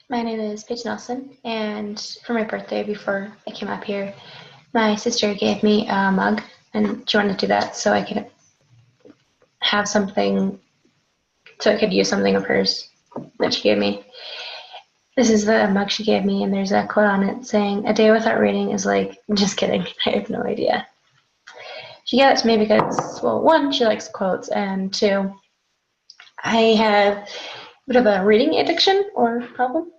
My name is Paige Nelson, and for my birthday, before I came up here, my sister gave me a mug, and she wanted to do that so I could have something, so I could use something of hers that she gave me. This is the mug she gave me, and there's a quote on it saying, "A day without reading is like," just kidding, I have no idea. She gave it to me because, well, one, she likes quotes, and two, I have a bit of a reading addiction or problem.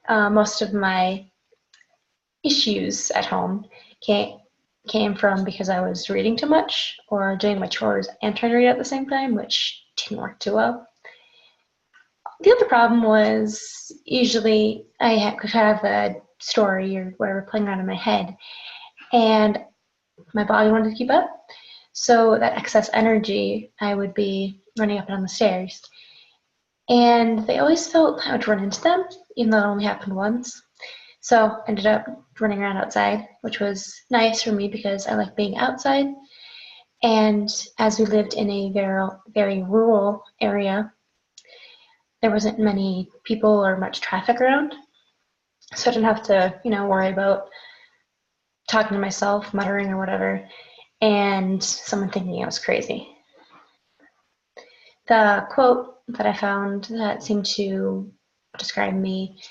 Most of my issues at home came from because I was reading too much or doing my chores and trying to read at the same time, which didn't work too well. The other problem was usually could have a story or whatever playing around in my head, and my body wanted to keep up. So that excess energy, I would be running up and down the stairs. And they always felt I would run into them, even though it only happened once. So I ended up running around outside, which was nice for me because I like being outside. And as we lived in a very, very rural area, there wasn't many people or much traffic around. So I didn't have to, worry about talking to myself, muttering or whatever, and someone thinking I was crazy. The quote that I found that seemed to describe me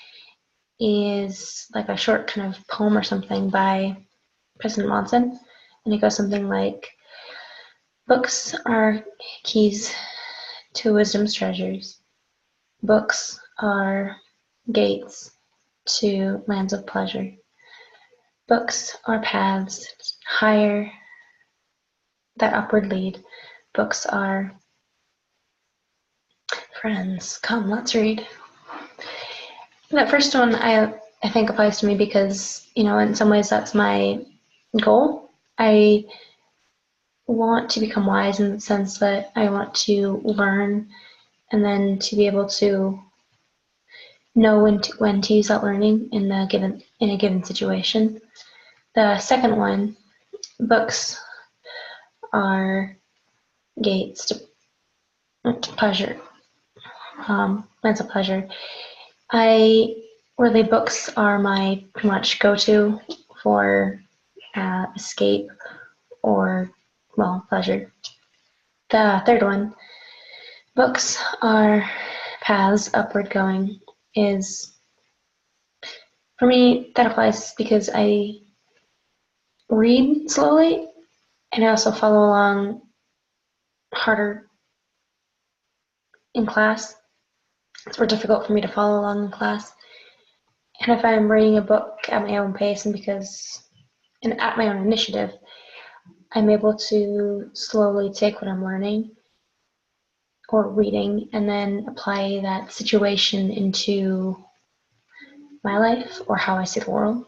is like a short kind of poem or something by President Monson, and it goes something like, "Books are keys to wisdom's treasures. Books are gates to lands of pleasure. Books are paths higher that upward lead. Books are friends. Come, let's read." That first one I think applies to me because, in some ways that's my goal. I want to become wise in the sense that I want to learn and then to be able to know when to use that learning in a given situation. The second one, books are gates to pleasure, lands of pleasure. Books are my pretty much go-to for escape or, well, pleasure. The third one, books are paths upward going, is, for me, that applies because I read slowly and I also follow along harder in class. It's more difficult for me to follow along in class. And if I'm reading a book at my own pace and at my own initiative, I'm able to slowly take what I'm learning or reading and then apply that situation into my life or how I see the world.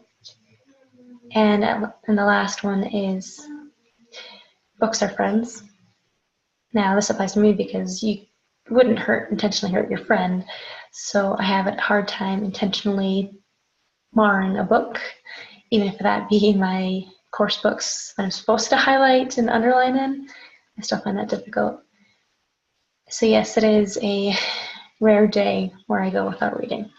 And the last one is books are friends. Now, this applies to me because you wouldn't intentionally hurt your friend, so I have a hard time intentionally marring a book, even if that be my course books that I'm supposed to highlight and underline in. I still find that difficult. So yes, it is a rare day where I go without reading.